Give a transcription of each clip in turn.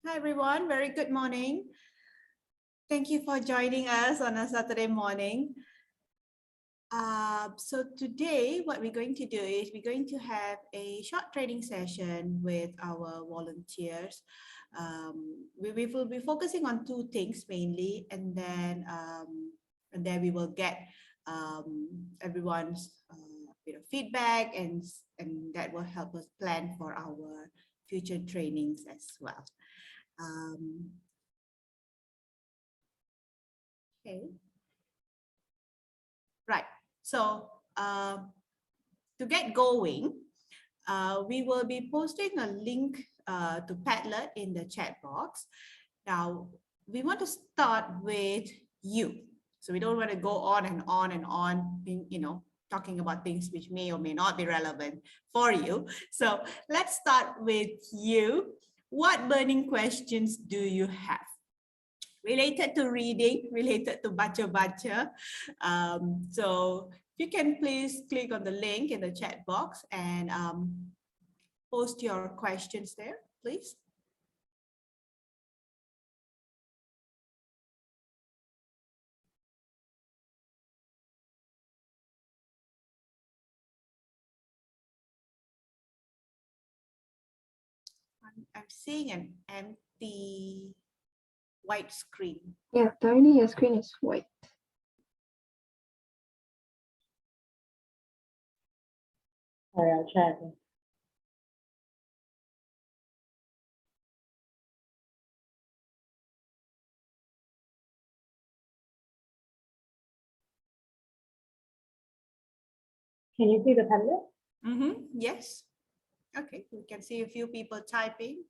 Hi everyone, very good morning. Thank you for joining us on a Saturday morning. So today what we're going to do is we're going to have a short training session with our volunteers. We will be focusing on two things mainly, and then we will get everyone's feedback, and that will help us plan for our future trainings as well. Okay. Right. So to get going, we will be posting a link to Padlet in the chat box. Now, we want to start with you. So we don't want to go on and on and on, talking about things which may or may not be relevant for you. So let's start with you. What burning questions do you have? Related to reading, related to baca-baca. So you can please click on the link in the chat box and post your questions there, please. I'm seeing an empty white screen. Yeah, Tiny, your screen is white. Sorry, I'll check. Can you see the Padlet? Yes. Okay, we can see a few people typing.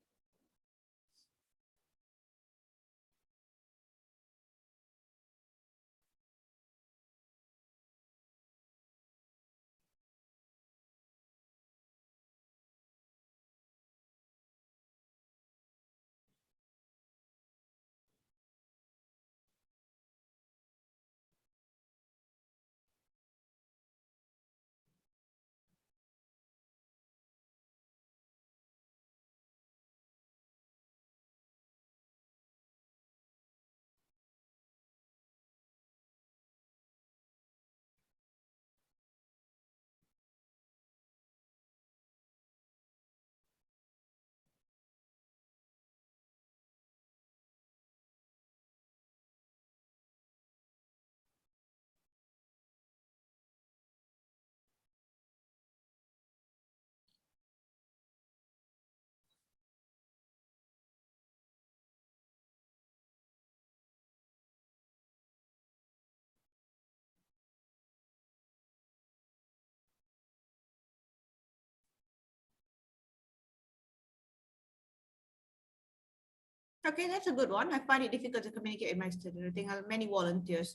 Okay, that's a good one. I find it difficult to communicate with my students. I think many volunteers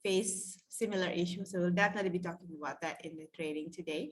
face similar issues. So we'll definitely be talking about that in the training today.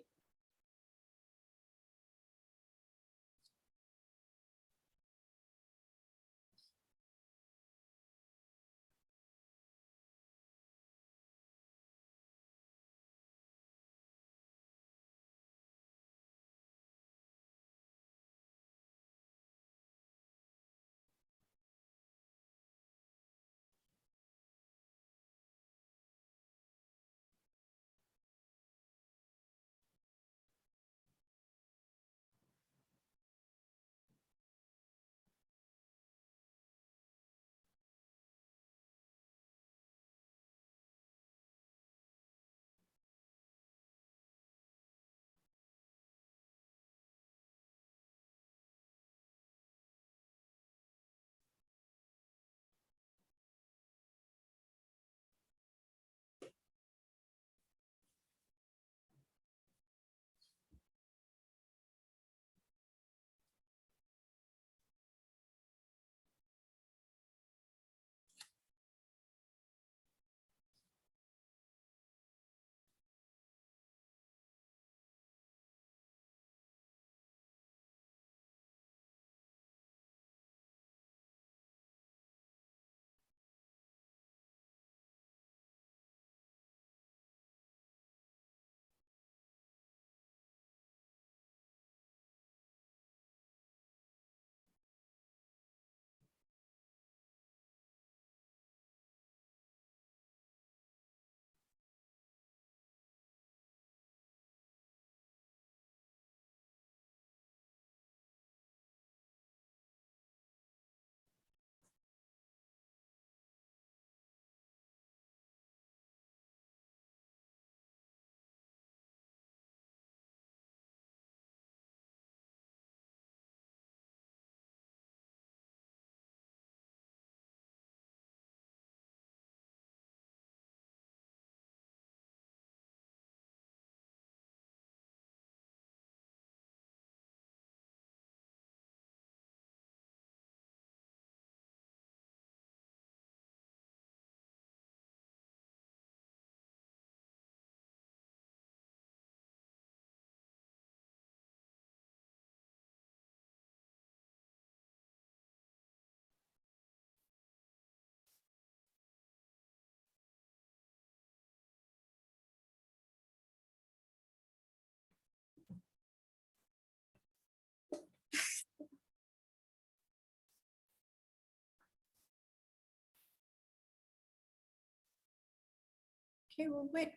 Okay, we'll wait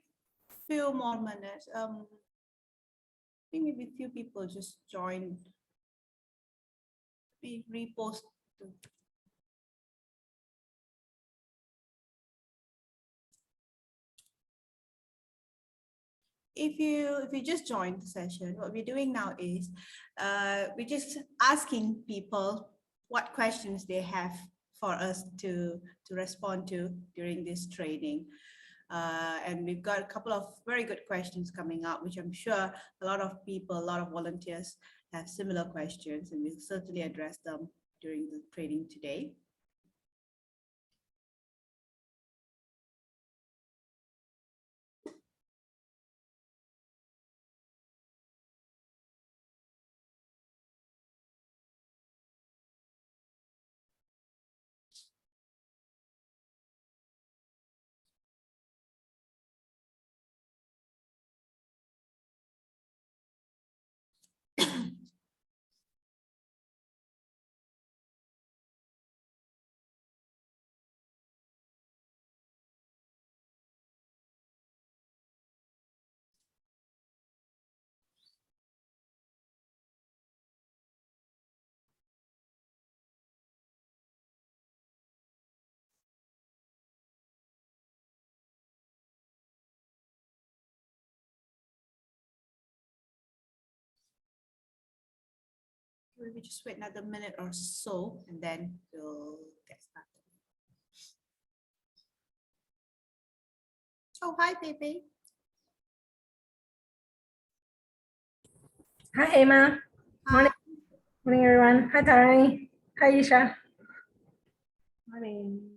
few more minutes. I think maybe few people just joined. We repost. If you just joined the session, what we're doing now is we're just asking people what questions they have for us to respond to during this training. And we've got a couple of very good questions coming up, which I'm sure a lot of people, a lot of volunteers have similar questions, and we'll certainly address them during the training today. Maybe just wait another minute or so, and then we'll get started. Oh, hi, Pepe. Hi, Emma. Morning. Morning, everyone. Hi, Tari. Hi, Isha. Morning.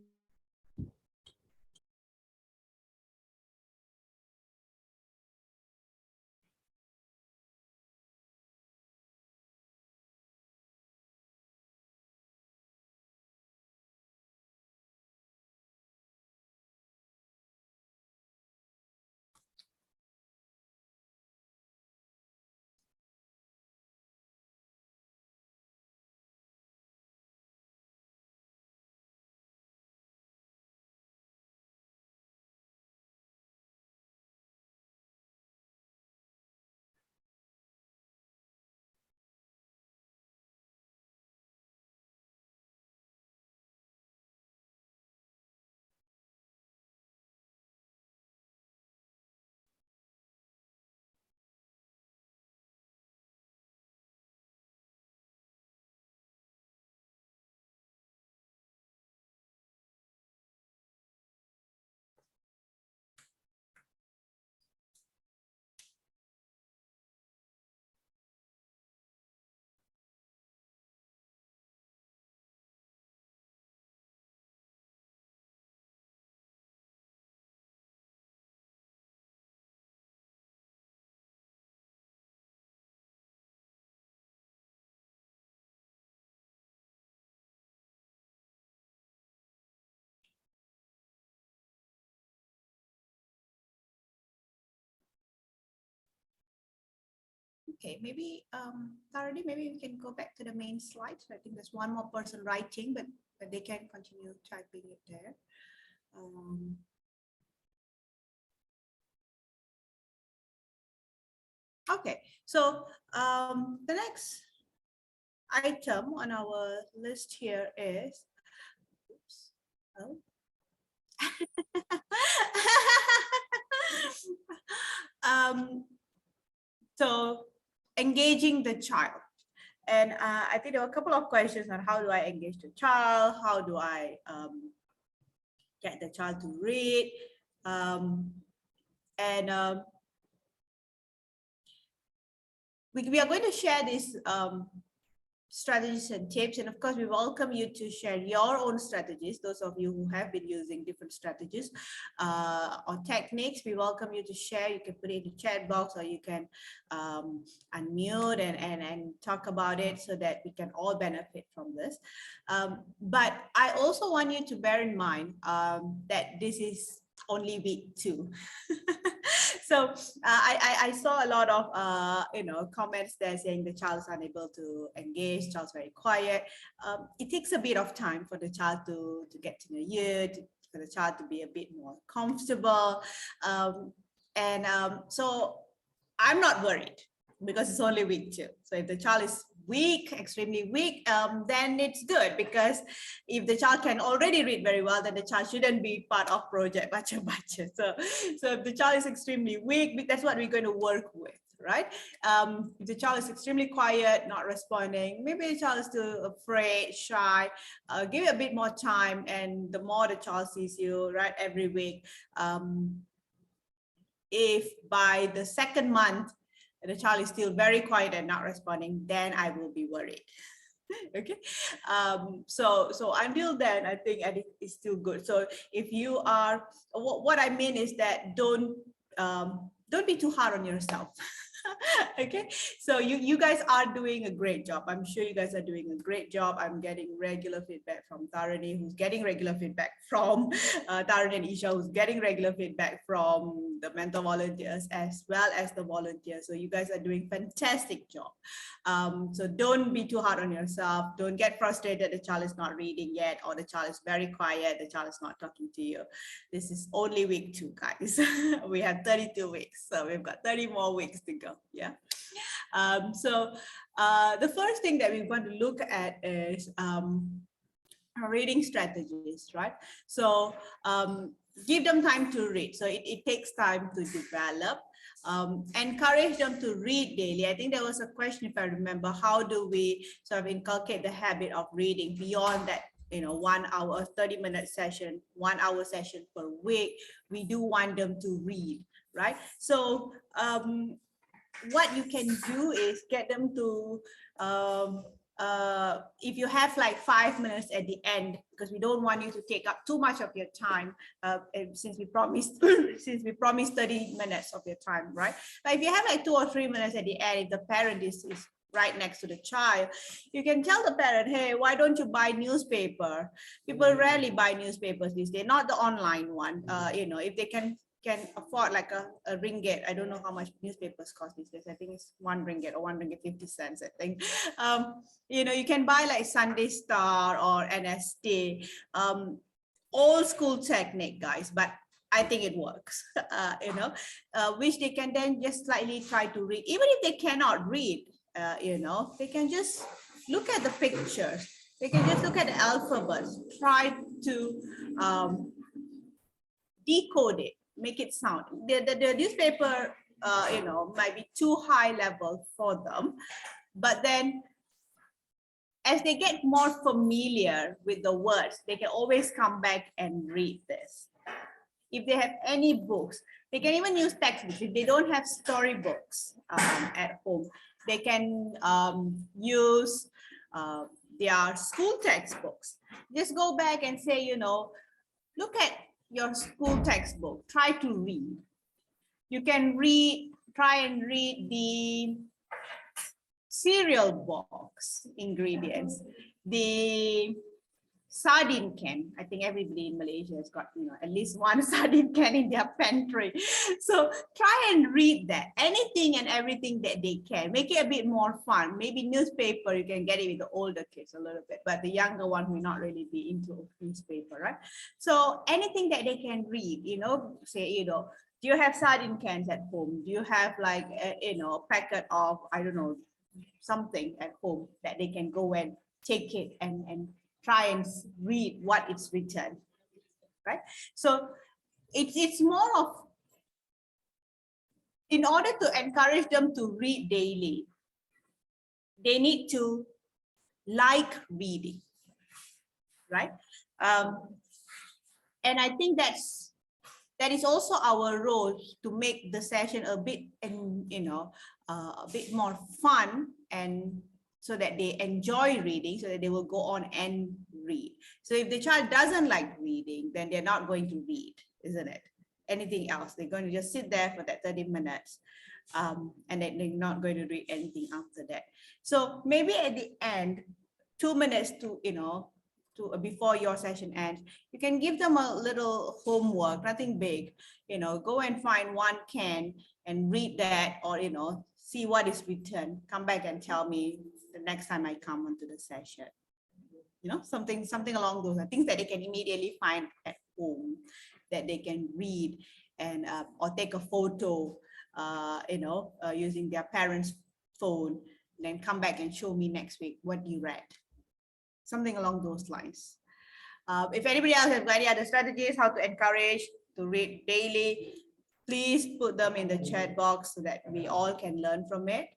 Okay, maybe Tharani, maybe we can go back to the main slide. So I think there's one more person writing, but they can continue typing it there. Okay, so the next item on our list here is, oops, oh. So engaging the child. And I think there were a couple of questions on how do I engage the child? How do I get the child to read? We are going to share these strategies and tips, and of course we welcome you to share your own strategies. Those of you who have been using different strategies or techniques, we welcome you to share. You can put it in the chat box, or you can unmute and talk about it so that we can all benefit from this. But I also want you to bear in mind that this is only week 2. So I saw a lot of comments there saying the child is unable to engage, child's very quiet. It takes a bit of time for the child to get to know you, for the child to be a bit more comfortable. So I'm not worried because it's only week 2. So if the child is weak, extremely weak, then it's good, because if the child can already read very well, then the child shouldn't be part of project Baca Baca. So if the child is extremely weak, that's what we're going to work with, right? If the child is extremely quiet, not responding, maybe the child is still afraid, shy, give it a bit more time, and the more the child sees you, right, every week, if by the 2nd month the child is still very quiet and not responding, then I will be worried. Okay, so until then, I think it's still good. So if you are, what I mean is that don't be too hard on yourself. Okay, so you guys are doing a great job. I'm sure you guys are doing a great job. I'm getting regular feedback from Tharani, who's getting regular feedback from Tharani and Isha, who's getting regular feedback from the mentor volunteers as well as the volunteers. So you guys are doing fantastic job. So don't be too hard on yourself. Don't get frustrated the child is not reading yet, or the child is very quiet, the child is not talking to you. This is only week 2, guys. We have 32 weeks, so we've got 30 more weeks to go. Yeah. The first thing that we're going to look at is reading strategies, right? So give them time to read. So it takes time to develop. Encourage them to read daily. I think there was a question, if I remember, how do we sort of inculcate the habit of reading beyond that, 1 hour, 30-minute session, 1 hour session per week? We do want them to read, right? So what you can do is get them to, if you have like 5 minutes at the end, because we don't want you to take up too much of your time, since we promised 30 minutes of your time, right? But if you have like 2 or 3 minutes at the end, if the parent is right next to the child, you can tell the parent, hey, why don't you buy newspaper? People rarely buy newspapers these days, not the online one. If they can afford like a ringgit. I don't know how much newspapers cost these days. I think it's 1 ringgit or 1 ringgit 50 cents, I think. You can buy like Sunday Star or NST, old school technique, guys, but I think it works, which they can then just slightly try to read. Even if they cannot read, they can just look at the pictures. They can just look at the alphabets, try to decode it, make it sound. The newspaper, might be too high level for them, but then as they get more familiar with the words, they can always come back and read this. If they have any books, they can even use textbooks. If they don't have storybooks at home, they can use their school textbooks. Just go back and say, look at your school textbook, try to read. You can try and read the cereal box ingredients, the sardine can. I think everybody in Malaysia has got, at least one sardine can in their pantry. So try and read that, anything and everything that they can. Make it a bit more fun. Maybe newspaper, you can get it with the older kids a little bit, but the younger one will not really be into newspaper, right? So anything that they can read, say, do you have sardine cans at home? Do you have like, a packet of, I don't know, something at home that they can go and take it and try and read what it's written, right? So it's more of, in order to encourage them to read daily, they need to like reading, right? And I think that is also our role, to make the session a bit, a bit more fun, and so that they enjoy reading, so that they will go on and read. So if the child doesn't like reading, then they're not going to read, isn't it? Anything else, they're going to just sit there for that 30 minutes, and then they're not going to read anything after that. So maybe at the end, 2 minutes to, before your session ends, you can give them a little homework, nothing big, go and find one can and read that, or, see what is written, come back and tell me the next time I come onto the session. Something along those lines, things that they can immediately find home that they can read and or take a photo, using their parents' phone, and then come back and show me next week what you read. Something along those lines. If anybody else has any other strategies, how to encourage to read daily, please put them in the chat box so that we all can learn from it.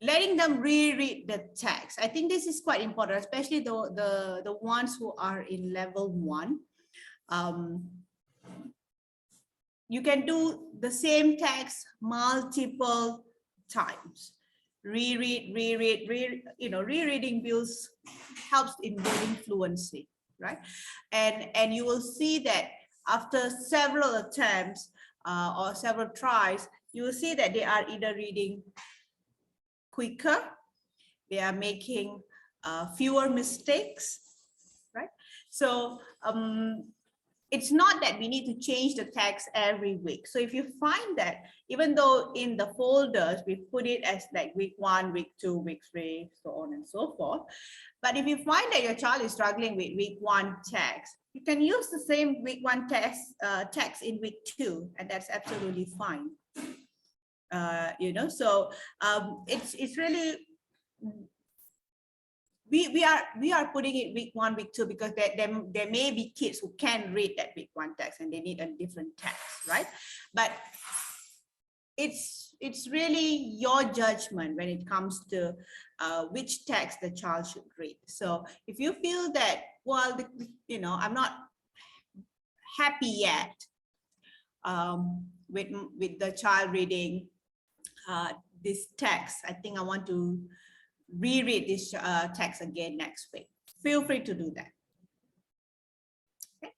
Letting them reread the text. I think this is quite important, especially the ones who are in level 1. You can do the same text multiple times. Reread, rereading helps in building fluency, right? And you will see that after several attempts or several tries, you will see that they are either reading quicker, they are making fewer mistakes, right? So it's not that we need to change the text every week. So if you find that, even though in the folders, we put it as like week 1, week 2, week 3, so on and so forth. But if you find that your child is struggling with week 1 text, you can use the same week 1 text in week 2, and that's absolutely fine. So it's really, we are putting it week 1, week 2 because there may be kids who can read that week 1 text and they need a different text, right? But it's really your judgment when it comes to which text the child should read. So if you feel that, well, I'm not happy yet with the child reading this text, I think I want to reread this text again next week. Feel free to do that. Okay.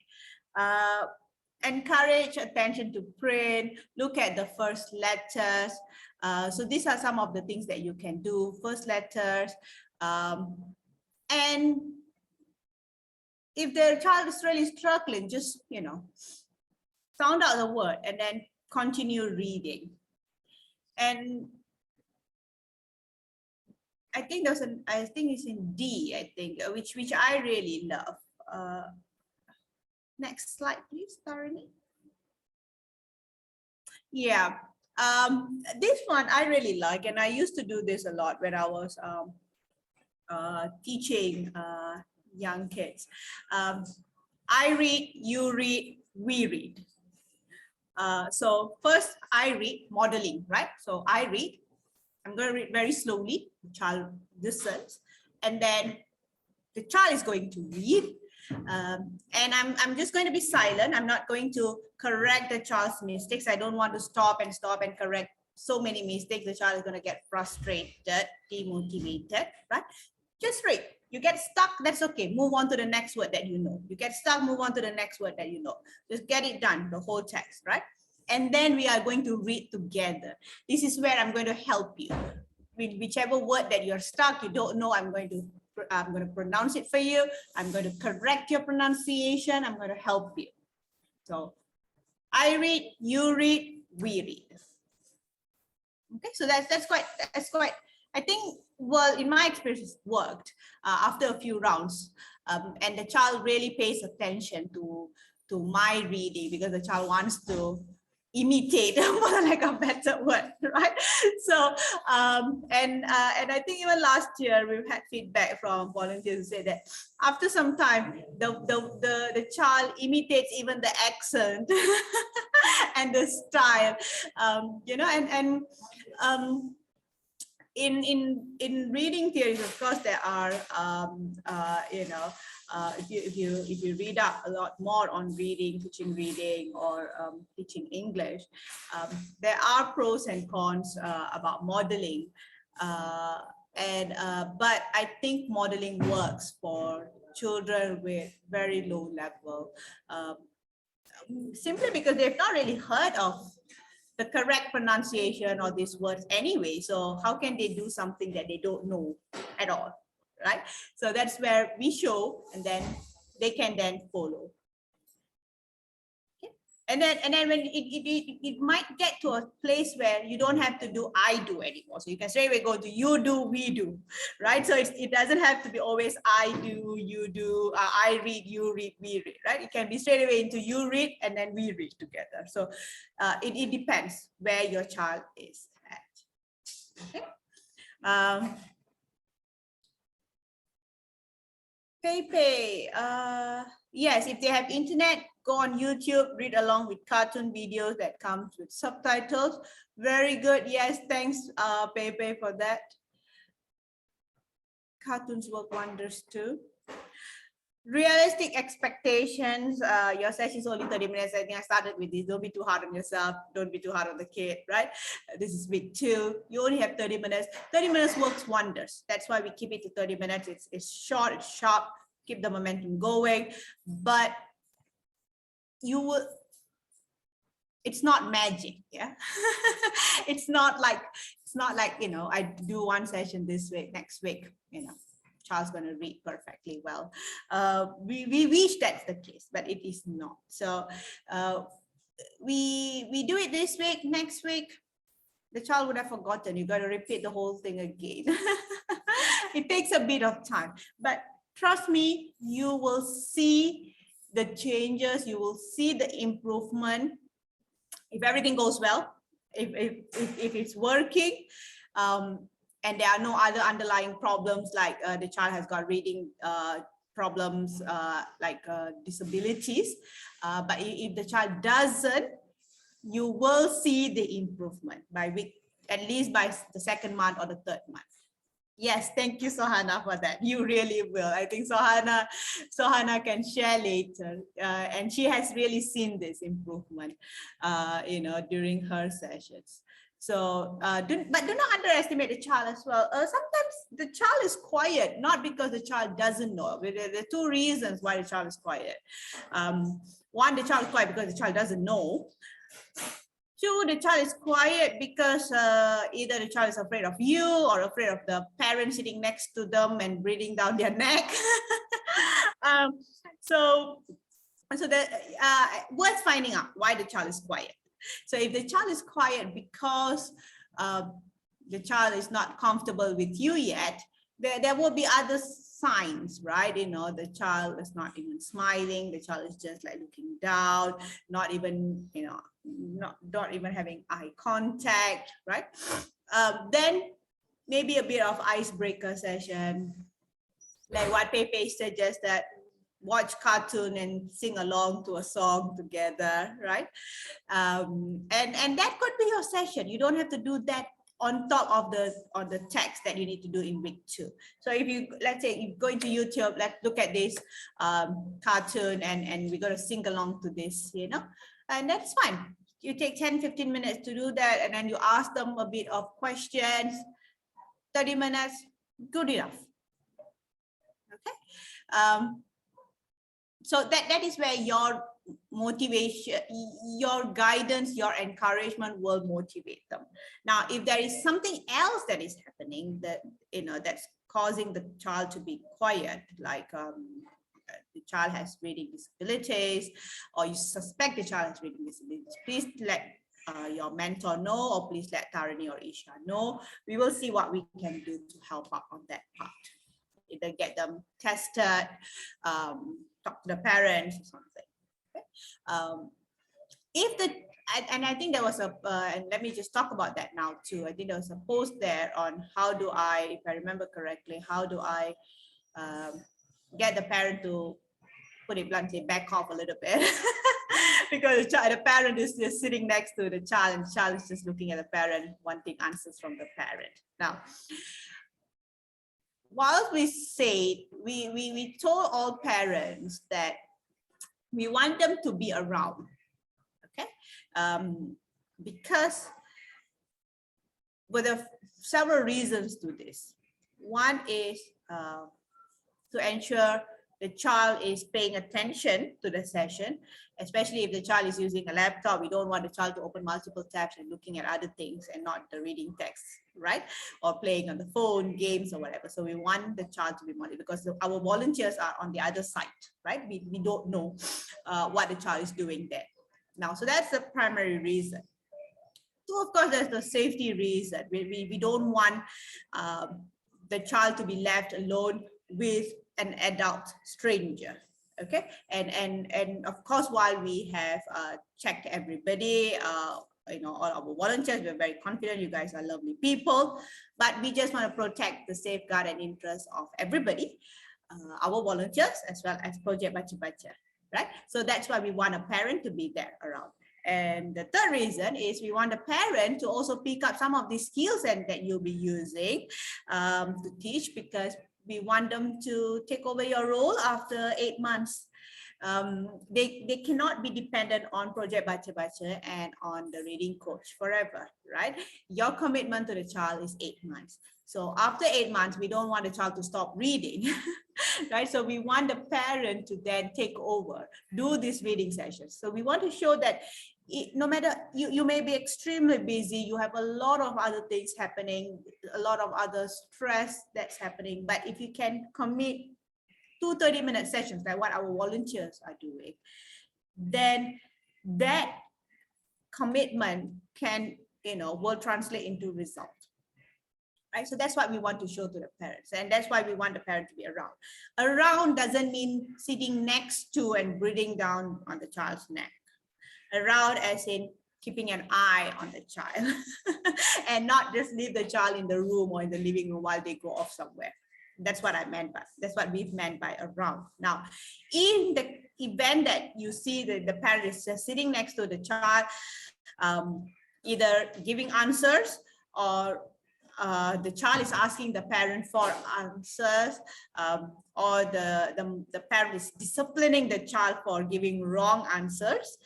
Encourage attention to print. Look at the first letters. So these are some of the things that you can do. First letters. And if the child is really struggling, just sound out the word and then continue reading. And I think it's in D, which I really love. Next slide, please, Tarini. Yeah, this one I really like, and I used to do this a lot when I was teaching young kids. I read, you read, we read. So first I read, modeling, right? So I read. I'm going to read very slowly, the child listens, and then the child is going to read. And I'm just going to be silent. I'm not going to correct the child's mistakes. I don't want to stop and correct so many mistakes. The child is going to get frustrated, demotivated, right? Just read. You get stuck, that's okay. Move on to the next word that you know. You get stuck, move on to the next word that you know. Just get it done, the whole text, right? And then we are going to read together. This is where I'm going to help you. With whichever word that you're stuck, you don't know, I'm going to pronounce it for you. I'm going to correct your pronunciation. I'm going to help you. So I read, you read, we read. Okay, so that's quite, I think, well, in my experience, it worked after a few rounds. And the child really pays attention to my reading because the child wants to imitate, for lack of a better word, right? So and I think even last year we've had feedback from volunteers who say that after some time the child imitates even the accent and the style, in reading theories, of course, there are if you read up a lot more on reading, teaching reading, or teaching English, there are pros and cons about modeling, but I think modeling works for children with very low level, simply because they've not really heard of the correct pronunciation of these words anyway. So how can they do something that they don't know at all, right? So that's where we show, and then they can then follow. Okay. And then when it might get to a place where you don't have to do I do anymore. So you can straight away go to you do, we do, right? So it doesn't have to be always I do, you do, I read, you read, we read, right? It can be straight away into you read and then we read together. So it depends where your child is at. Okay. Pepe, yes, if they have internet, go on YouTube, read along with cartoon videos that comes with subtitles. Very good. Yes, thanks, Pepe, for that. Cartoons work wonders too. Realistic expectations. Your session is only 30 minutes. I think I started with this. Don't be too hard on yourself. Don't be too hard on the kid, right? This is week 2. You only have 30 minutes. 30 minutes works wonders. That's why we keep it to 30 minutes. It's short, it's sharp, keep the momentum going. But you will, it's not magic, yeah. it's not like, you know, I do one session this week, next week, you know, child's going to read perfectly well. We wish that's the case, but it is not. So we do it this week, next week, the child would have forgotten. You got to repeat the whole thing again. It takes a bit of time, but trust me, you will see the changes, you will see the improvement. If everything goes well, if it's working, and there are no other underlying problems like the child has got reading problems like disabilities, but if the child doesn't, you will see the improvement by week, at least by the 2nd month or the 3rd month. Yes, thank you, Sohana, for that. You really will. I think Sohana can share later, and she has really seen this improvement, you know, during her sessions. So, but do not underestimate the child as well. Sometimes the child is quiet, not because the child doesn't know. There are 2 reasons why the child is quiet. One, the child is quiet because the child doesn't know. 2, the child is quiet because either the child is afraid of you or afraid of the parent sitting next to them and breathing down their neck. So worth finding out why the child is quiet. So if the child is quiet because the child is not comfortable with you yet, there will be other signs, right? You know, the child is not even smiling, the child is just like looking down, not even, you know, not even having eye contact, right? Then maybe a bit of icebreaker session, like what Pepe suggests, that watch cartoon and sing along to a song together, right? And that could be your session. You don't have to do that on top of the text that you need to do in week 2. So if you, let's say you go into YouTube, let's look at this cartoon and we're going to sing along to this, you know, and that's fine. You take 10-15 minutes to do that, and then you ask them a bit of questions. 30 minutes, good enough. Okay. So that is where your motivation, your guidance, your encouragement will motivate them. Now, if there is something else that is happening that, you know, that's causing the child to be quiet, like the child has reading disabilities, or you suspect the child has reading disabilities, please let your mentor know, or please let Tarani or Isha know. We will see what we can do to help out on that part. Either get them tested, talk to the parents or something. Okay? If the, and I think there was a, and let me just talk about that now too. I think there was a post there on how do I, if I remember correctly, how do I get the parent to, put it bluntly, back off a little bit. Because the parent is just sitting next to the child, and the child is just looking at the parent, wanting answers from the parent. Now, whilst we say, we told all parents that we want them to be around, okay? Because there are several reasons to this. One is to ensure the child is paying attention to the session, especially if the child is using a laptop. We don't want the child to open multiple tabs and looking at other things and not the reading text, right? Or playing on the phone, games or whatever. So we want the child to be monitored, because our volunteers are on the other side, right? We don't know what the child is doing there. Now, so that's the primary reason. So of course, there's the safety reason. We don't want the child to be left alone with an adult stranger. Okay, and of course, while we have checked everybody, all our volunteers, we're very confident you guys are lovely people, but we just want to protect the safeguard and interest of everybody, our volunteers as well as Project Baca Baca, right? So that's why we want a parent to be there around. And the third reason is we want the parent to also pick up some of these skills that you'll be using to teach, because we want them to take over your role after 8 months. They cannot be dependent on Project Baca Baca and on the reading coach forever, right? Your commitment to the child is 8 months. So after 8 months, we don't want the child to stop reading, right? So we want the parent to then take over, do these reading sessions. So we want to show that no matter, you may be extremely busy, you have a lot of other things happening, a lot of other stress that's happening, but if you can commit 2 30-minute sessions, like what our volunteers are doing, then that commitment can, will translate into results. Right? So that's what we want to show to the parents. And that's why we want the parent to be around. Around doesn't mean sitting next to and breathing down on the child's neck. Around as in keeping an eye on the child and not just leave the child in the room or in the living room while they go off somewhere. That's what I meant by, that's what we've meant by around. Now, in the event that you see that the parent is just sitting next to the child, either giving answers or the child is asking the parent for answers, or the parent is disciplining the child for giving wrong answers.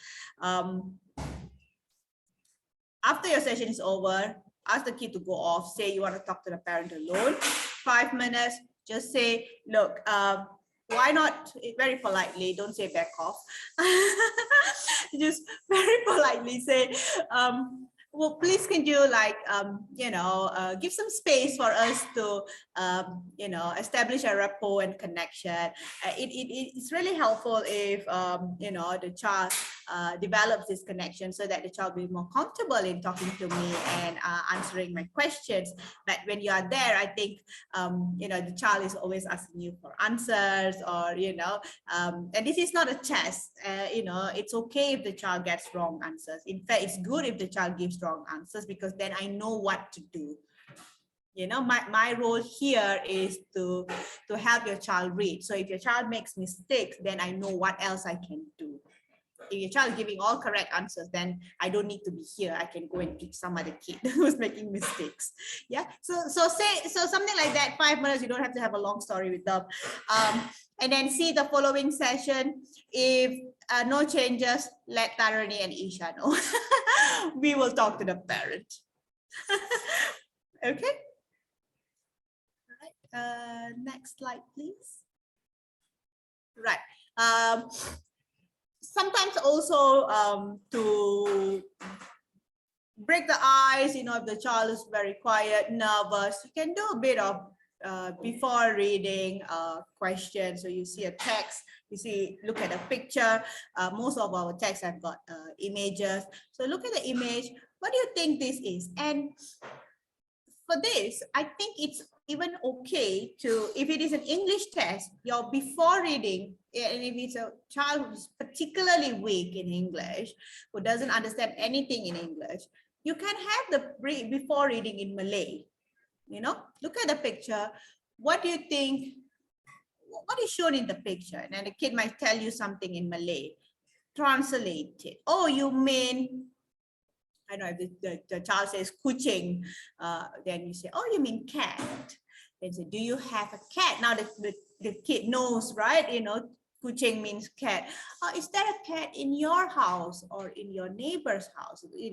After your session is over, ask the kid to go off. Say you want to talk to the parent alone. 5 minutes, just say, look, why not, very politely, don't say back off. Just very politely say, well, please can you give some space for us to, establish a rapport and connection. It's really helpful if, the child develops this connection so that the child will be more comfortable in talking to me and answering my questions. But when you are there, I think, the child is always asking you for answers, or, and this is not a test. It's okay if the child gets wrong answers. In fact, it's good if the child gives wrong answers, because then I know what to do. My role here is to help your child read. So if your child makes mistakes, then I know what else I can do. If your child is giving all correct answers, then I don't need to be here. I can go and teach some other kid who's making mistakes. Yeah. So something like that, 5 minutes. You don't have to have a long story with them. And then see the following session. If no changes, let Tarani and Isha know. We will talk to the parent. Okay. All right. Next slide, please. Right. Sometimes also to break the ice, if the child is very quiet, nervous, you can do a bit of before reading questions. So you see a text, look at a picture. Most of our texts have got images. So look at the image. What do you think this is? And for this, I think it's even okay to, if it is an English test, your before reading, and if it's a child who's particularly weak in English, who doesn't understand anything in English, you can have the before reading in Malay. Look at the picture. What do you think? What is shown in the picture? And the kid might tell you something in Malay. Translate it. Oh, you mean, I don't know, if the child says kucing, then you say, oh, you mean cat. Then say, do you have a cat? Now the kid knows, right? Kucing means cat. Is there a cat in your house or in your neighbor's house? You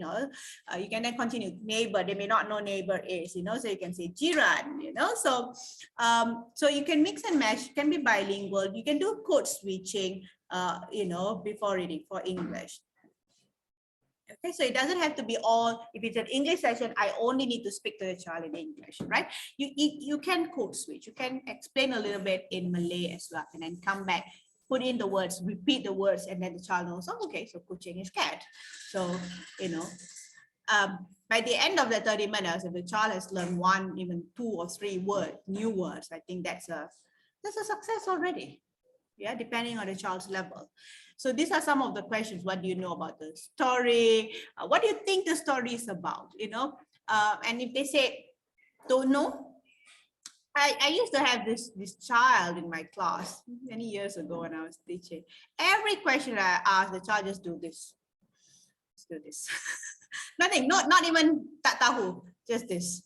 can then continue. Neighbor, they may not know neighbor is, so you can say jiran, so you can mix and match, you can be bilingual, you can do code switching, before reading for English. Okay, so it doesn't have to be all, if it's an English session, I only need to speak to the child in English, right? You can code switch, you can explain a little bit in Malay as well, and then come back put in the words, repeat the words, and then the child knows, oh, okay, so kucing is cat. So, you know, by the end of the 30 minutes, if the child has learned 1, even 2 or 3 new words, I think that's a success already. Yeah, depending on the child's level. So these are some of the questions. What do you know about the story? What do you think the story is about? You know, and if they say don't know, I used to have this child in my class many years ago when I was teaching. Every question I asked, the child just do this. Just do this. Nothing, not even tak tahu, just this.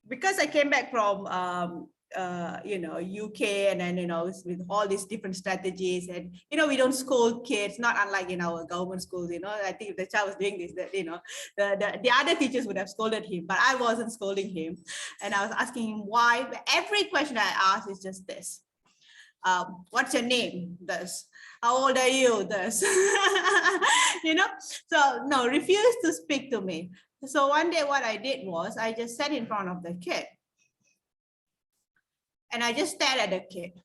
Because I came back from you know, UK, and then, you know, with all these different strategies, and, you know, we don't scold kids, not unlike in our government schools. You know, I think if the child was doing this, that, you know, the other teachers would have scolded him, but I wasn't scolding him, and I was asking him why. But every question I asked is just this. What's your name? This. How old are you? This. You know, so no, refuse to speak to me. So one day what I did was I just sat in front of the kid and I just stared at the kid.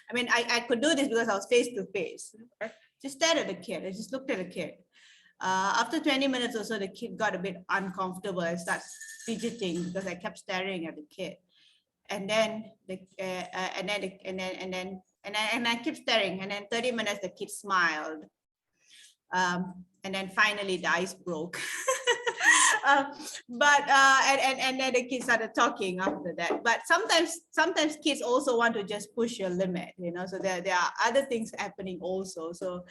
I mean, I could do this because I was face to face. Just stared at the kid. I just looked at the kid. After 20 minutes or so, the kid got a bit uncomfortable and started fidgeting because I kept staring at the kid. And then I kept staring, and then 30 minutes the kid smiled, and then finally the ice broke. And then the kids started talking after that. But sometimes kids also want to just push your limit, you know, so there are other things happening also. So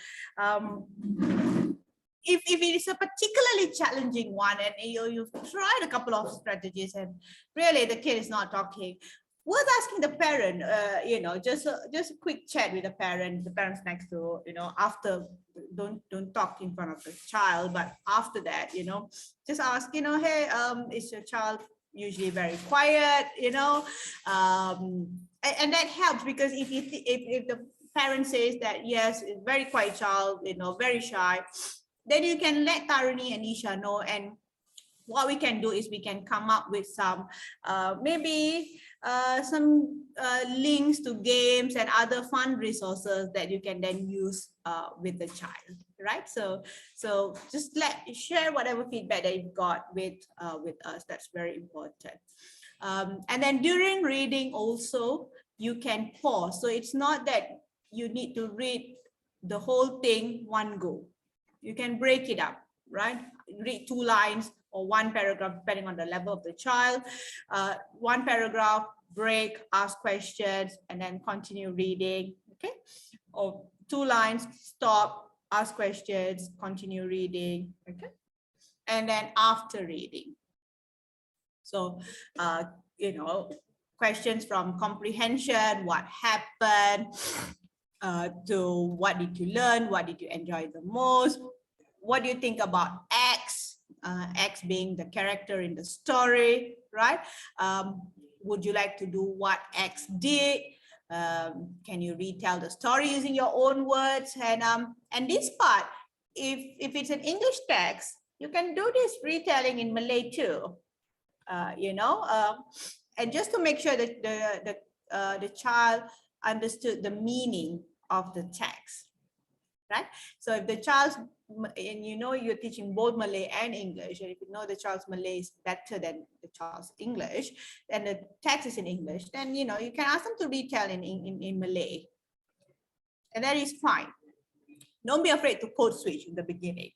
if it is a particularly challenging one, and you've tried a couple of strategies and really the kid is not talking, worth asking the parent, you know, just a quick chat with the parents next to, you know, after, don't talk in front of the child, but after that, you know, just ask, you know, hey, is your child usually very quiet, you know, and that helps, because if the parent says that yes, it's very quiet child, you know, very shy, then you can let Tarani and Isha know, and what we can do is we can come up with some maybe some links to games and other fun resources that you can then use with the child, right? So just share whatever feedback that you've got with us. That's very important. And then during reading also, you can pause. So it's not that you need to read the whole thing one go. You can break it up, right? Read 2 lines or 1 paragraph, depending on the level of the child. 1 paragraph, break, ask questions, and then continue reading, okay? Or 2 lines, stop, ask questions, continue reading, okay? And then after reading. So, you know, questions from comprehension, what happened, to what did you learn, what did you enjoy the most, what do you think about X, X being the character in the story, right? Would you like to do what X did? Can you retell the story using your own words? And this part, if it's an English text, you can do this retelling in Malay too, you know, and just to make sure that the child understood the meaning of the text, right? So if the child's, and you know you're teaching both Malay and English, and if you know the child's Malay is better than the child's English, and the text is in English, then you know you can ask them to retell in Malay, and that is fine. Don't be afraid to code switch in the beginning.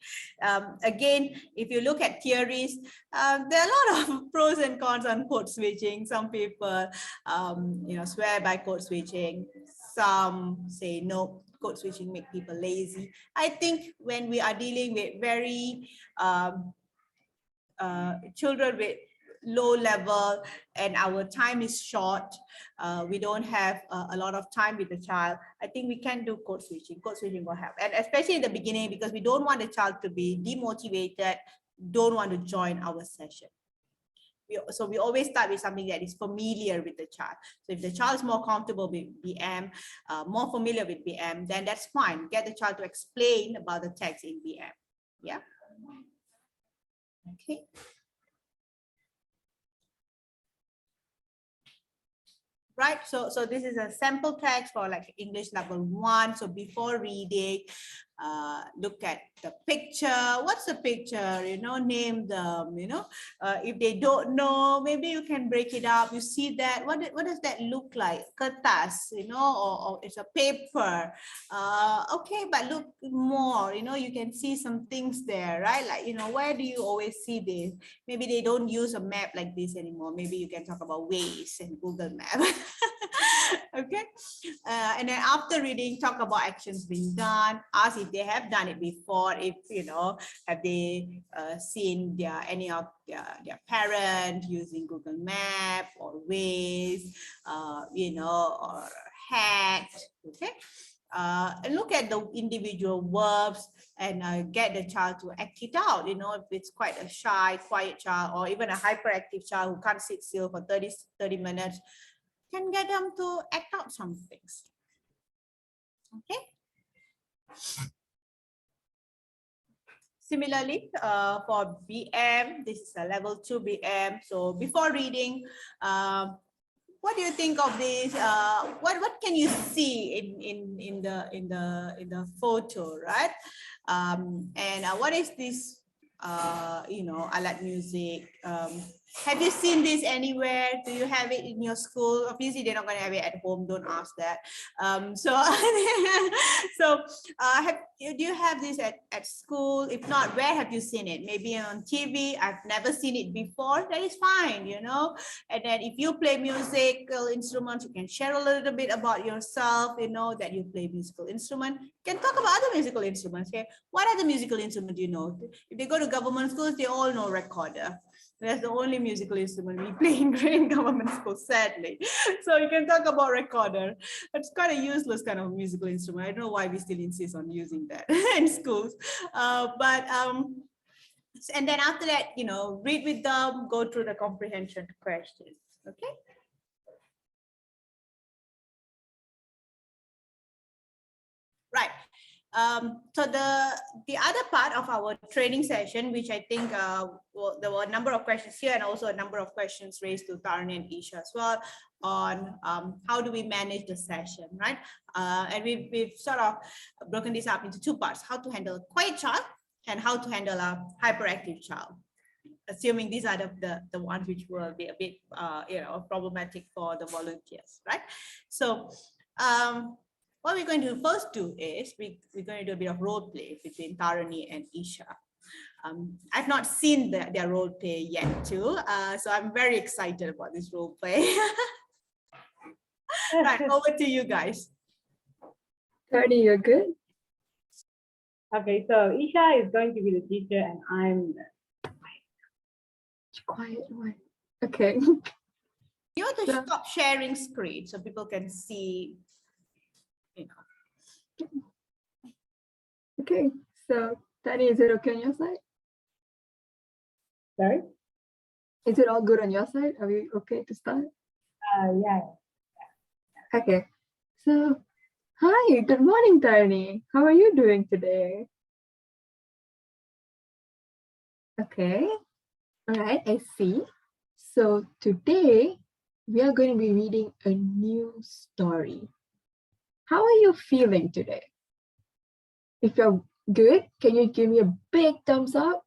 Again, if you look at theories, there are a lot of pros and cons on code switching. Some people, you know, swear by code switching. Some say no, code switching make people lazy. I think when we are dealing with very children with low level and our time is short, we don't have a lot of time with the child, I think we can do code switching. Code switching will help, and especially in the beginning, because we don't want the child to be demotivated, don't want to join our session. So we always start with something that is familiar with the child. So if the child is more comfortable with BM, more familiar with BM, then that's fine. Get the child to explain about the text in BM. Yeah. Okay. right? So this is a sample text for like English level 1. So before reading, look at the picture. What's the picture? Name them. If they don't know, maybe you can break it up. You see that, what does that look like? Kertas, or it's a paper. Okay, but look more. You can see some things there, right? Like, where do you always see this? Maybe they don't use a map like this anymore. Maybe you can talk about Waze and Google Map. Okay. And then after reading, talk about actions being done. Ask if they have done it before. If, have they seen any of their parent using Google Map or Waze, or Hat. Okay. And look at the individual verbs and get the child to act it out. If it's quite a shy, quiet child, or even a hyperactive child who can't sit still for 30 minutes, can get them to act out some things. Okay. Similarly, for BM, this is a level 2 BM. So before reading, what do you think of this? What can you see in the photo, right? And what is this? Alat music. Have you seen this anywhere? Do you have it in your school? Obviously, they're not going to have it at home. Don't ask that. Do you have this at school? If not, where have you seen it? Maybe on TV. I've never seen it before. That is fine, And then if you play musical instruments, you can share a little bit about yourself, that you play musical instrument. You can talk about other musical instruments. Okay, what other musical instrument do you know? If they go to government schools, they all know recorder. That's the only musical instrument we play in government schools, sadly. So you can talk about recorder. It's quite a useless kind of musical instrument. I don't know why we still insist on using that in schools. And then after that, read with them, go through the comprehension questions. Okay. Right. So the other part of our training session, which I think there were a number of questions here and also a number of questions raised to Tarun and Isha as well on how do we manage the session, right? And we've sort of broken this up into 2 parts: how to handle a quiet child and how to handle a hyperactive child. Assuming these are the ones which will be a bit problematic for the volunteers, right? So what we're going to first do is we're going to do a bit of role play between Tarani and Isha. I've not seen their role play yet too, so I'm very excited about this role play. Right, over to you guys. Tarani, you're good? Okay, so Isha is going to be the teacher and I'm the Quiet one. Okay. You have to stop sharing screen so people can see, Okay. So, Tarani, is it okay on your side? Sorry? Is it all good on your side? Are we okay to start? Yeah. Okay. So, hi, good morning, Tarani. How are you doing today? Okay. All right, I see. So today we are going to be reading a new story. How are you feeling today? If you're good, can you give me a big thumbs up?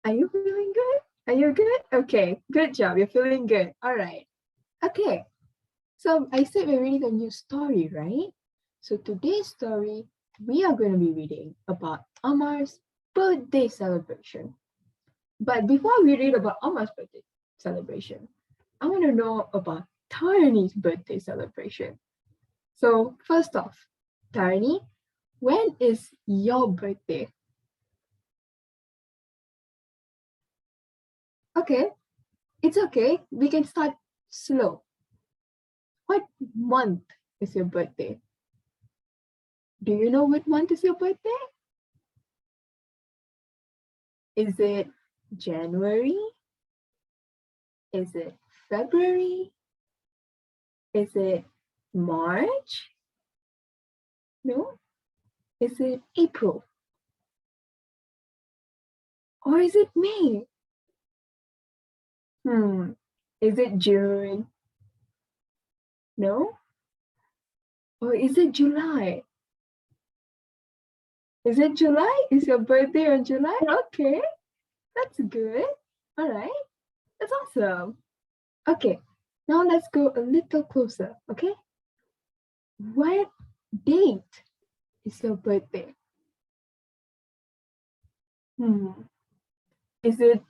Are you feeling good? Are you good? Okay, good job. You're feeling good. All right. Okay. So I said we're reading a new story, right? So today's story, we are going to be reading about Amar's birthday celebration. But before we read about Amar's birthday celebration, I want to know about Tarani's birthday celebration. So first off, Tarani, when is your birthday? Okay, it's okay. We can start slow. What month is your birthday? Do you know what month is your birthday? Is it January? Is it February? Is it March? No? Is it April? Or is it May? Is it June? No? Or is it July? Is it July? Is your birthday on July? Okay, that's good. All right, that's awesome. Okay, now let's go a little closer, okay? What date is your birthday? Is it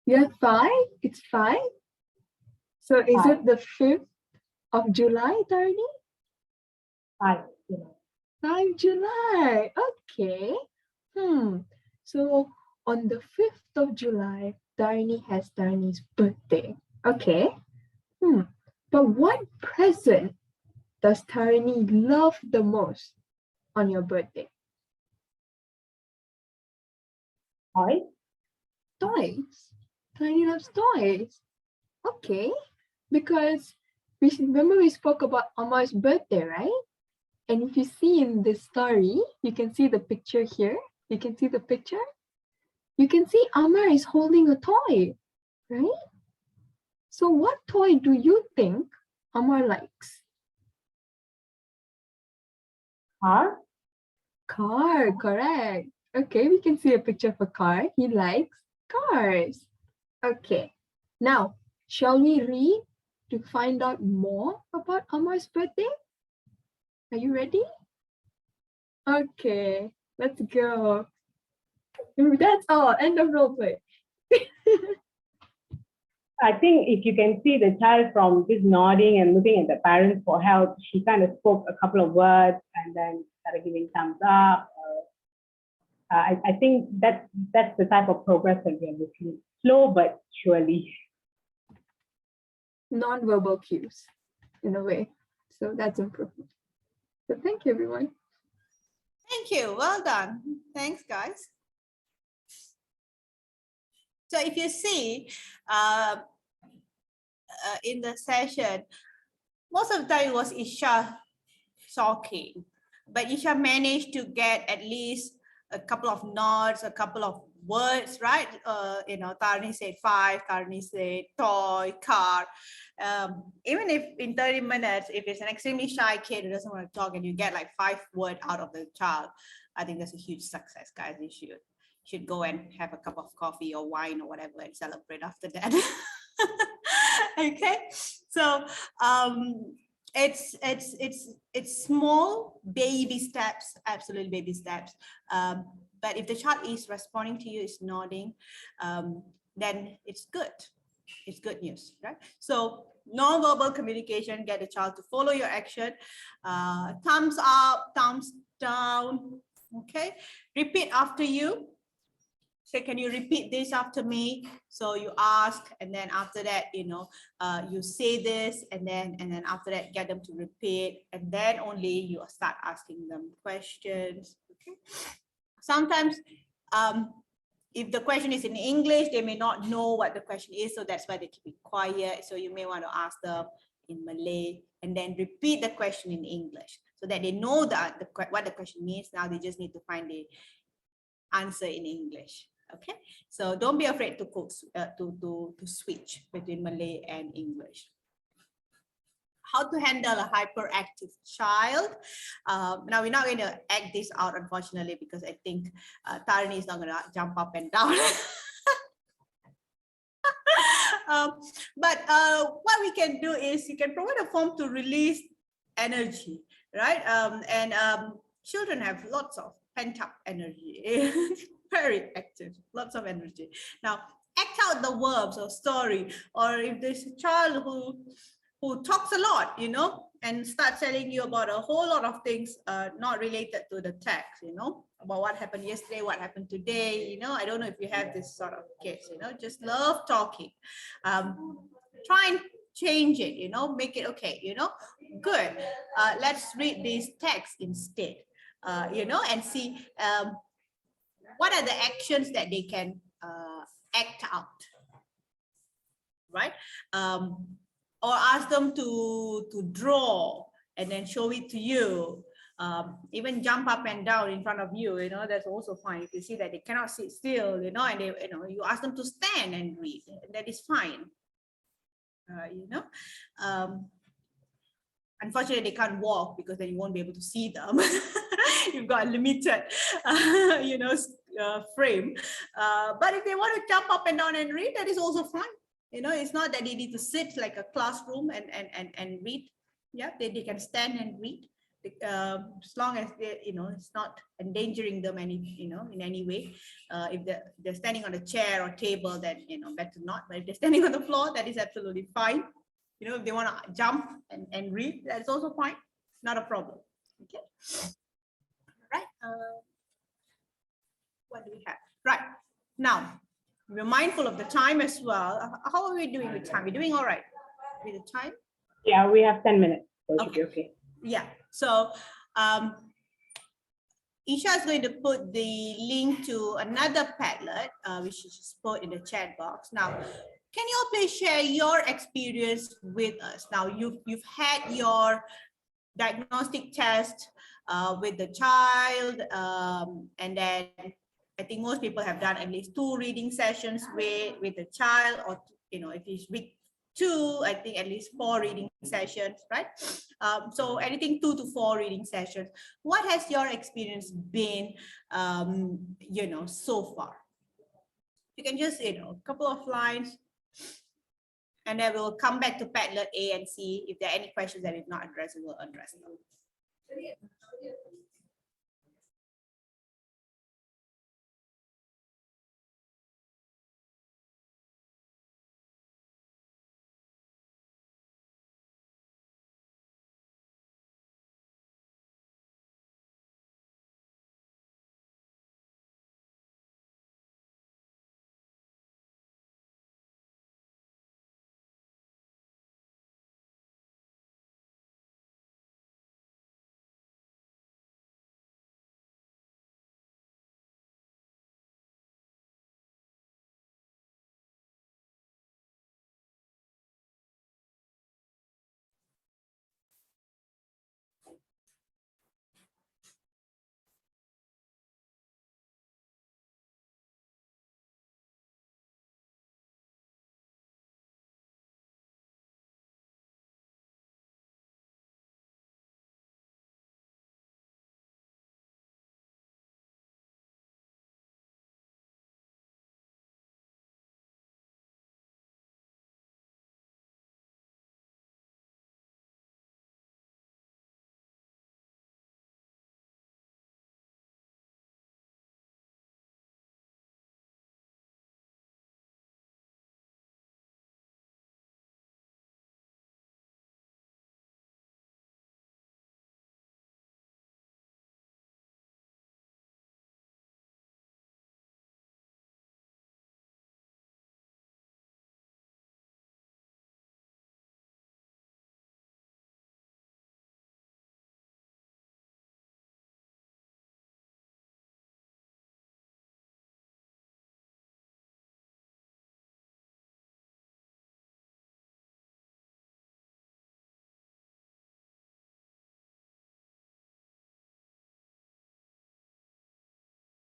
year 5? It's 5? So is Five. it the 5th of July, Tarni? 5, you know. 5 July. Okay. So on the 5th of July, Darnie has Darnie's birthday. Okay. But what present does Tarni love the most on your birthday? Toy? Toys. Tarni loves toys. Okay. Because remember we spoke about Amar's birthday, right? And if you see in this story, you can see the picture here. You can see the picture. You can see Amar is holding a toy, right? So what toy do you think Amar likes? Car? Car, correct. Okay, we can see a picture of a car. He likes cars. Okay, now, shall we read to find out more about Amar's birthday? Are you ready? Okay, let's go. That's all, end of role play. I think if you can see the child from just nodding and looking at the parents for help, she kind of spoke a couple of words and then started giving thumbs up. I think that's the type of progress that we're looking, slow but surely. Non-verbal cues in a way. So that's improvement. So thank you, everyone. Thank you. Well done. Thanks, guys. So if you see in the session, most of the time it was Isha talking, but Isha managed to get at least a couple of nods, a couple of words, right? Tarni said 5, Tarni said toy, car. Even if in 30 minutes, if it's an extremely shy kid who doesn't want to talk and you get like 5 words out of the child, I think that's a huge success, guys. You should go and have a cup of coffee or wine or whatever and celebrate after that. Okay, so it's small baby steps, absolutely baby steps. But if the child is responding to you, is nodding, then it's good. It's good news, right? So non-verbal communication, get the child to follow your action. Thumbs up, thumbs down. Okay, repeat after you. So can you repeat this after me? So you ask, and then after that, you say this, and then after that, get them to repeat, and then only you start asking them questions. Okay. Sometimes, if the question is in English, they may not know what the question is, so that's why they keep it quiet. So you may want to ask them in Malay, and then repeat the question in English, so that they know what the question means. Now they just need to find the answer in English. Okay, so don't be afraid to switch between Malay and English. How to handle a hyperactive child. Now we're not going to act this out, unfortunately, because I think Tarani is not going to jump up and down. But what we can do is you can provide a form to release energy, right? Children have lots of pent-up energy. Very active, lots of energy. Now, act out the verbs or story, or if there's a child who talks a lot, and starts telling you about a whole lot of things not related to the text, about what happened yesterday, what happened today, I don't know if you have this sort of kids, just love talking. Try and change it, make it okay, good. Let's read these texts instead, and see what are the actions that they can act out, right? Or ask them to draw and then show it to you. Even jump up and down in front of you, that's also fine. If you see that they cannot sit still, and they, you ask them to stand and read, that is fine. Um, Unfortunately, they can't walk because then you won't be able to see them. You've got a limited, frame. But if they want to jump up and down and read, that is also fine. It's not that they need to sit like a classroom and read. Yeah, they can stand and read. As long as it's not endangering them in any way. If they're standing on a chair or table, then better not. But if they're standing on the floor, that is absolutely fine. If they want to jump and read, that's also fine. Not a problem. Okay. Right. What do we have? Right. Now, we're mindful of the time as well. How are we doing with time? We're doing all right with the time? Yeah, we have 10 minutes. So it should be okay. Yeah. So, Isha is going to put the link to another Padlet, which she just put in the chat box. Now, can you all please share your experience with us? Now, you've had your diagnostic test with the child, and then I think most people have done at least 2 reading sessions with the child, or if he's week 2, I think at least 4 reading sessions, right? So anything 2 to 4 reading sessions. What has your experience been, so far? You can just, a couple of lines, and then we'll come back to Padlet A and C. If there are any questions that we've not addressed, we'll address them.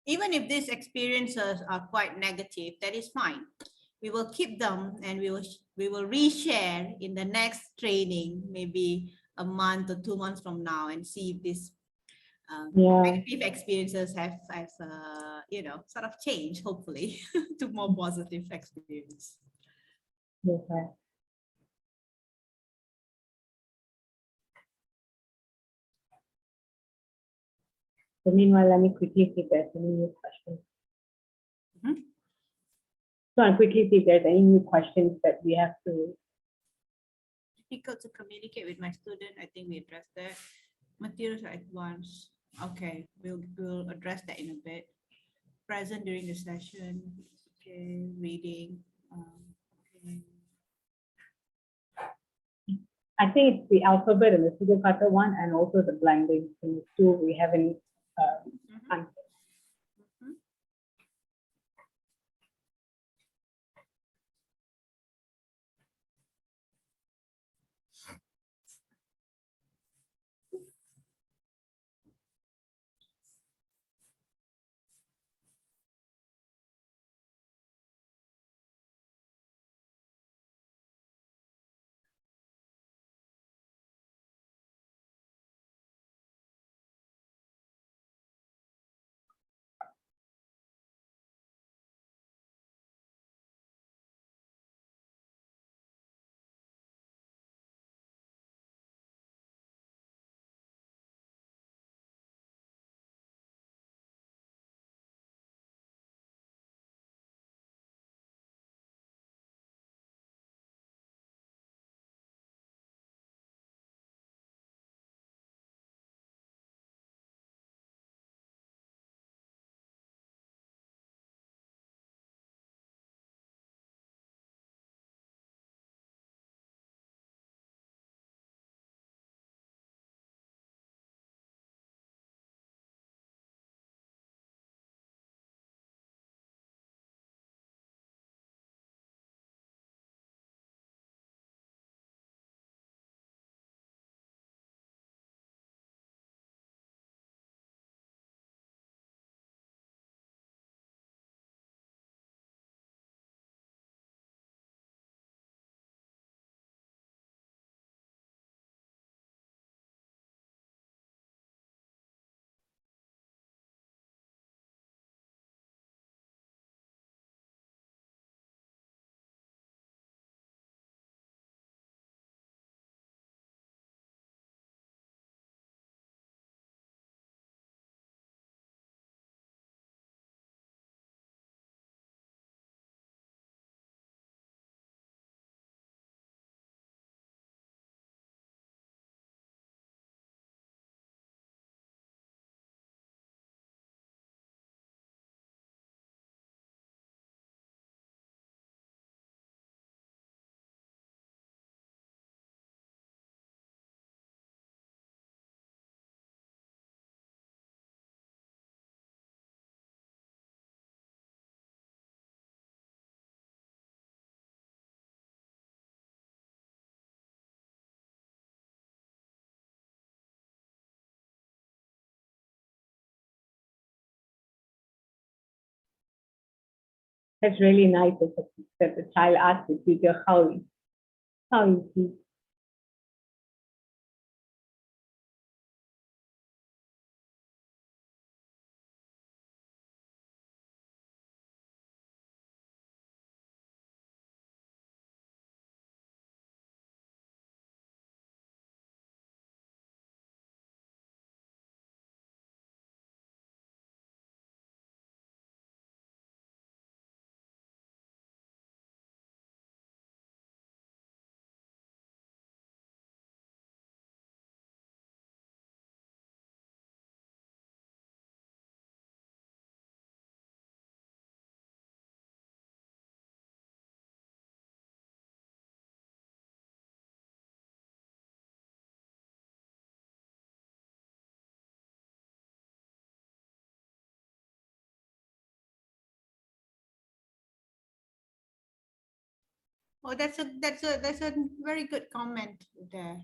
Even if these experiences are quite negative, that is fine. We will keep them, and we will reshare in the next training, maybe a month or 2 months from now, and see if these negative experiences have sort of changed, hopefully, to more positive experience. Yes, right. So meanwhile, let me quickly see if there's any new questions. Mhm. So I'll quickly see if there's any new questions that we have to. Difficult to communicate with my student. I think we addressed that. Materials are advanced. Okay, we'll address that in a bit. Present during the session. Okay, reading. Okay. I think it's the alphabet and the pseudo-cutter one, and also the blending. The 2 we haven't answered. That's really nice that the child asks the teacher how is he. Oh, that's a very good comment there,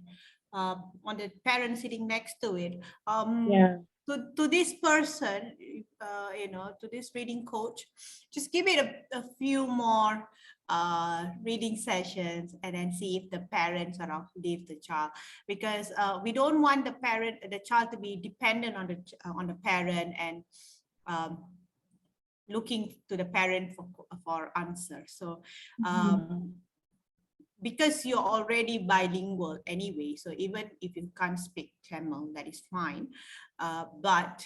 on the parent sitting next to it. Yeah. To this person, to this reading coach, just give it a few more reading sessions and then see if the parents sort of leave the child, because we don't want the child to be dependent on the parent and um, looking to the parent for answers. So because you're already bilingual anyway, so even if you can't speak Tamil, that is fine. But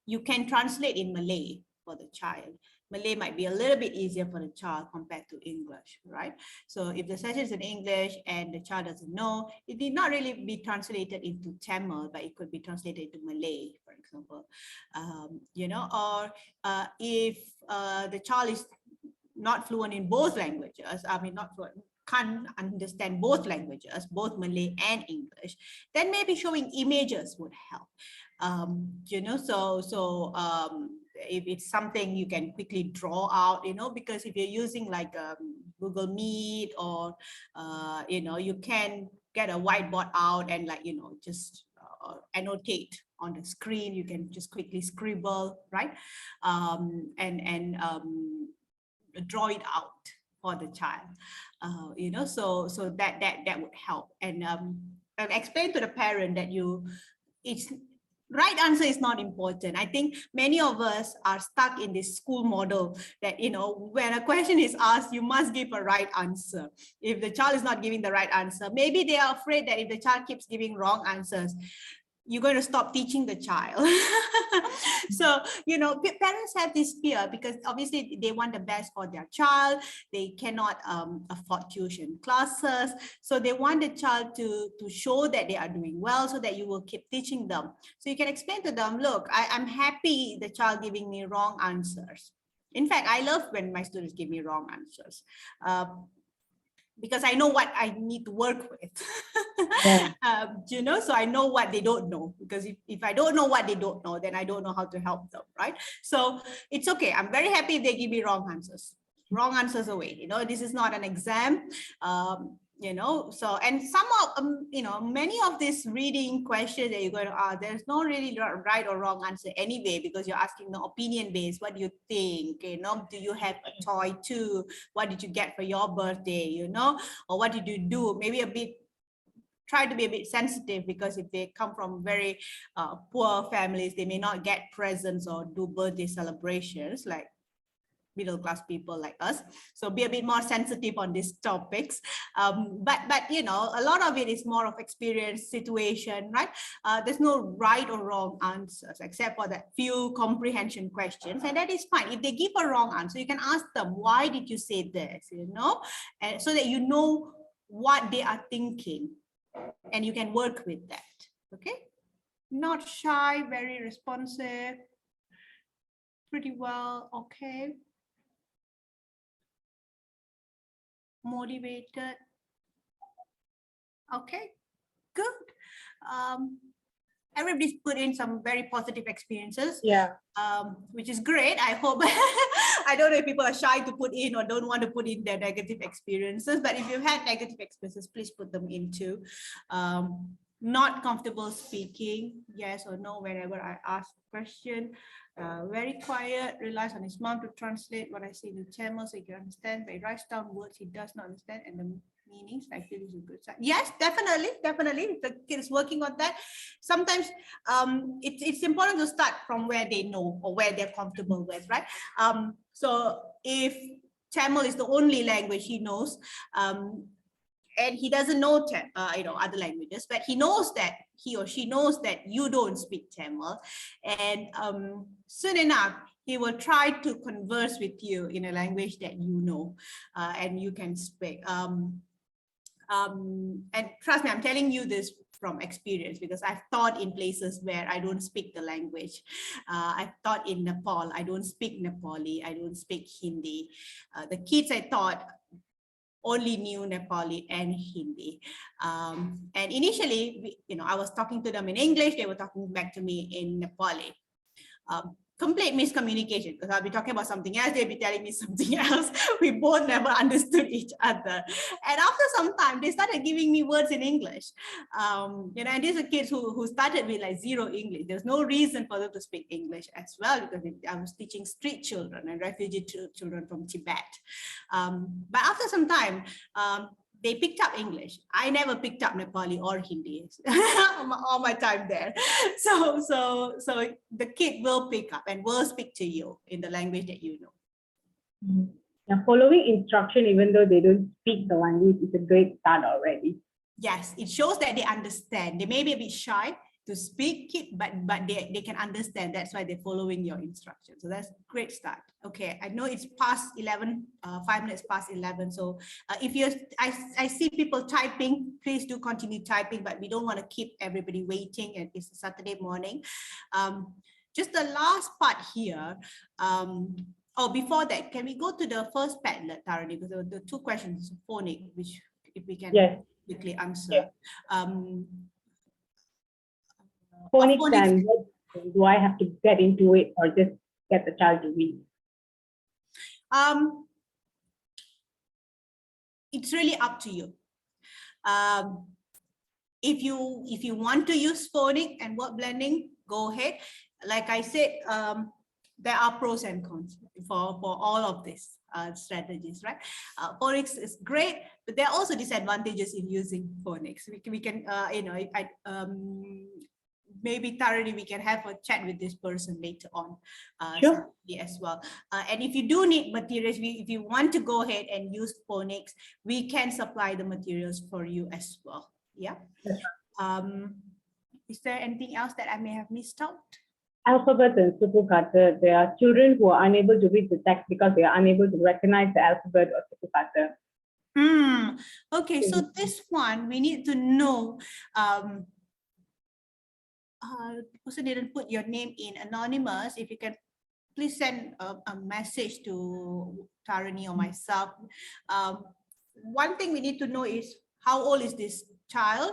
you can translate in Malay for the child. Malay might be a little bit easier for the child compared to English, right? So if the session is in English and the child doesn't know, it need not really be translated into Tamil, but it could be translated into Malay, for example. Or if the child is not fluent in both languages, not fluent, can't understand both languages, both Malay and English, then maybe showing images would help. If it's something you can quickly draw out, because if you're using like Google Meet or, you can get a whiteboard out and just annotate on the screen. You can just quickly scribble, right? And draw it out for the child, so that would help. And explain to the parent that it's right answer is not important. I think many of us are stuck in this school model that, when a question is asked, you must give a right answer. If the child is not giving the right answer, maybe they are afraid that if the child keeps giving wrong answers, you're going to stop teaching the child. So, parents have this fear because obviously they want the best for their child. They cannot afford tuition classes. So they want the child to show that they are doing well so that you will keep teaching them. So you can explain to them, look, I'm happy the child giving me wrong answers. In fact, I love when my students give me wrong answers. Because I know what I need to work with. Yeah. So I know what they don't know, because if I don't know what they don't know, then I don't know how to help them, right? So it's okay. I'm very happy if they give me wrong answers away. This is not an exam. So, and some of, many of these reading questions that you're going to ask, there's no really right or wrong answer anyway, because you're asking the opinion based. What do you think? Do you have a toy too? What did you get for your birthday? Or what did you do? Maybe try to be a bit sensitive, because if they come from very poor families, they may not get presents or do birthday celebrations like middle class people like us. So be a bit more sensitive on these topics. But a lot of it is more of experience, situation, right? There's no right or wrong answers except for that few comprehension questions, and that is fine. If they give a wrong answer, you can ask them, why did you say this? And so that you know what they are thinking, and you can work with that. Okay, not shy, very responsive, pretty well. Okay, motivated. Okay, good. Everybody's put in some very positive experiences. Yeah. Which is great. I hope. I don't know if people are shy to put in or don't want to put in their negative experiences, but if you've had negative experiences, please put them in too. not comfortable speaking, yes or no, whenever I ask a question. Very quiet, relies on his mom to translate what I say in Tamil so he can understand, but he writes down words he does not understand and the meanings. I feel is a good sign. Yes, definitely. If the kid is working on that, sometimes it's important to start from where they know or where they're comfortable with, right? So if Tamil is the only language he knows, and he doesn't know other languages, but he knows that he or she knows that you don't speak Tamil, and soon enough he will try to converse with you in a language that you know, and you can speak. And trust me, I'm telling you this from experience because I've taught in places where I don't speak the language. I've taught in Nepal. I don't speak Nepali. I don't speak Hindi. The kids I taught only knew Nepali and Hindi. And initially, I was talking to them in English. They were talking back to me in Nepali. Complete miscommunication because I'll be talking about something else, they'll be telling me something else. We both never understood each other. And after some time, they started giving me words in English. And these are kids who started with like zero English. There's no reason for them to speak English as well because I was teaching street children and refugee children from Tibet. But after some time, they picked up English. I never picked up Nepali or Hindi all my time there. So the kid will pick up and will speak to you in the language that you know. Now, following instruction, even though they don't speak the language, is a great start already. Yes, it shows that they understand. They may be a bit shy to speak it, but they can understand. That's why they're following your instructions. So that's a great start. Okay, I know it's past 11, 5 minutes past 11. So if I see people typing, please do continue typing, but we don't want to keep everybody waiting, and it's a Saturday morning. Just the last part here. Before that, can we go to the first Padlet, Tarani? Because the two questions, phonic, which if we can quickly answer. Phonics and do I have to get into it or just get the child to read? It's really up to you. If you want to use phonic and word blending, go ahead. Like I said, there are pros and cons for all of these strategies, right? Phonics is great, but there are also disadvantages in using phonics. We can maybe thoroughly we can have a chat with this person later on as well. And if you do need materials, if you want to go ahead and use phonics, we can supply the materials for you as well. Yeah. Is there anything else that I may have missed out? Alphabet and suku kata, there are children who are unable to read the text because they are unable to recognize the alphabet or suku kata. Okay, so this one we need to know. Also didn't put your name in anonymous. If you can please send a message to Tarani or myself. One thing we need to know is how old is this child.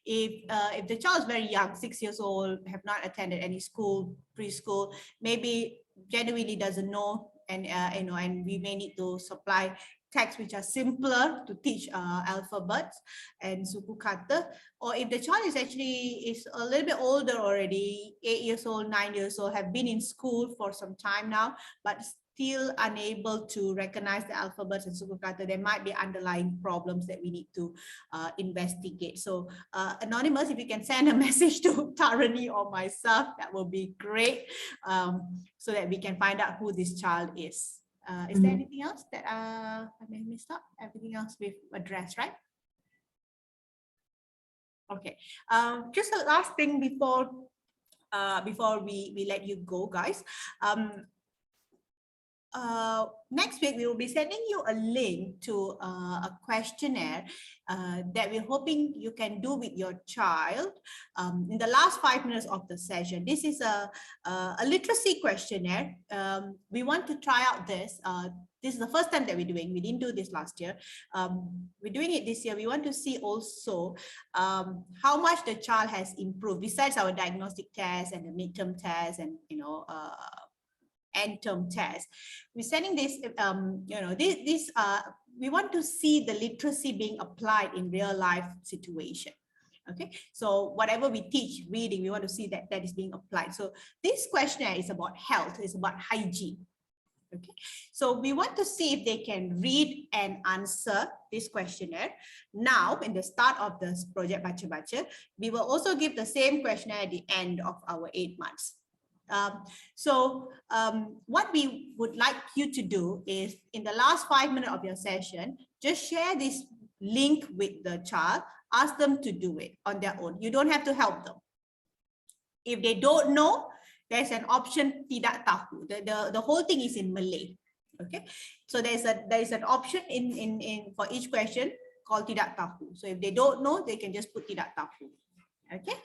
If the child is very young, 6 years old, have not attended any school, preschool, maybe genuinely doesn't know, and and we may need to supply texts which are simpler to teach alphabets and suku kata. Or if the child is a little bit older already, 8 years old, 9 years old, have been in school for some time now, but still unable to recognize the alphabets and suku kata, there might be underlying problems that we need to investigate. So anonymous, if you can send a message to Tarani or myself, that will be great, so that we can find out who this child is. Is there anything else that I may have missed out? Everything else we've addressed, right? Okay. Just the last thing before we let you go, guys. Next week, we will be sending you a link to a questionnaire that we're hoping you can do with your child in the last 5 minutes of the session. This is a literacy questionnaire. We want to try out this. This is the first time that we're doing. We didn't do this last year. We're doing it this year. We want to see also how much the child has improved besides our diagnostic test and the midterm test and end term test. We're sending this, we want to see the literacy being applied in real life situation. Okay, so whatever we teach, reading, we want to see that that is being applied. So this questionnaire is about health, it's about hygiene. Okay, so we want to see if they can read and answer this questionnaire. Now, in the start of this project Baca Baca, we will also give the same questionnaire at the end of our 8 months. What we would like you to do is, in the last 5 minutes of your session, just share this link with the child, ask them to do it on their own. You don't have to help them. If they don't know, there's an option tidak tahu. The whole thing is in Malay. Okay, so there is an option in for each question called tidak tahu. So if they don't know, they can just put tidak tahu. Okay,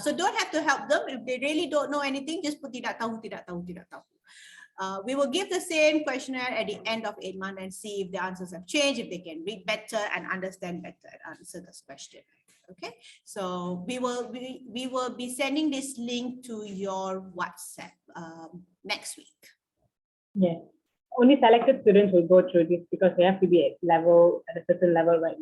so don't have to help them. If they really don't know anything, just put tidak tahu, tidak tahu, tidak tahu. We will give the same questionnaire at the end of 8 months and see if the answers have changed, if they can read better and understand better and answer this question. Okay, so we will be sending this link to your WhatsApp next week. Yes. Only selected students will go through this because they have to be at a certain level, right?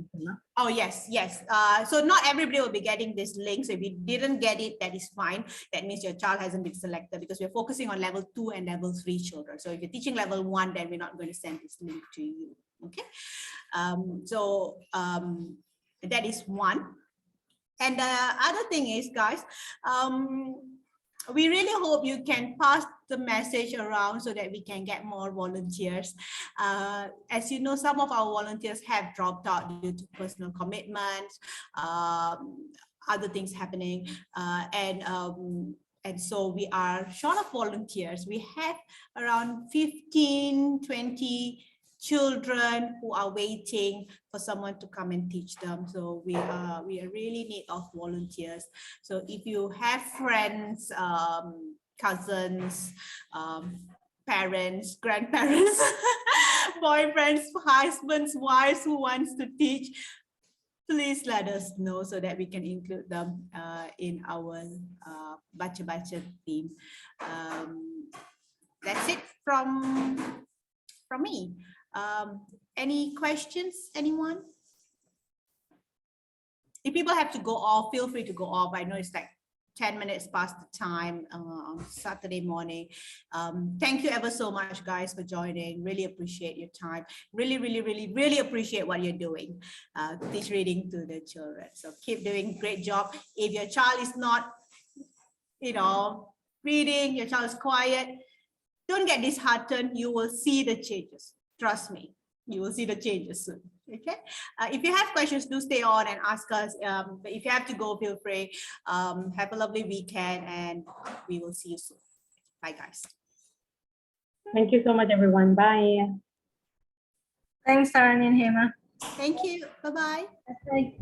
Oh, yes, yes. So not everybody will be getting this link. So if you didn't get it, that is fine. That means your child hasn't been selected, because we're focusing on level 2 and level 3 children. So if you're teaching level 1, then we're not going to send this link to you. Okay. That is one. And the other thing is, guys, we really hope you can pass the message around so that we can get more volunteers. As you know, some of our volunteers have dropped out due to personal commitments, other things happening, and so we are short of volunteers. We have around 15, 20 children who are waiting for someone to come and teach them. So we are really in need of volunteers. So if you have friends, cousins, parents, grandparents, boyfriends, husbands, wives who wants to teach, please let us know so that we can include them in our Baca Baca team. That's it from me. Any questions, anyone? If people have to go off, feel free to go off. I know it's like 10 minutes past the time on Saturday morning. Thank you ever so much, guys, for joining. Really appreciate your time. Really appreciate what you're doing. Teach reading to the children. So keep doing a great job. If your child is not, reading, your child is quiet, don't get disheartened. You will see the changes. Trust me, you will see the changes soon. Okay. If you have questions, do stay on and ask us. But if you have to go, feel free. Have a lovely weekend, and we will see you soon. Bye, guys. Thank you so much, everyone. Bye. Thanks, Tarani and Hema. Thank you. Bye-bye. Bye.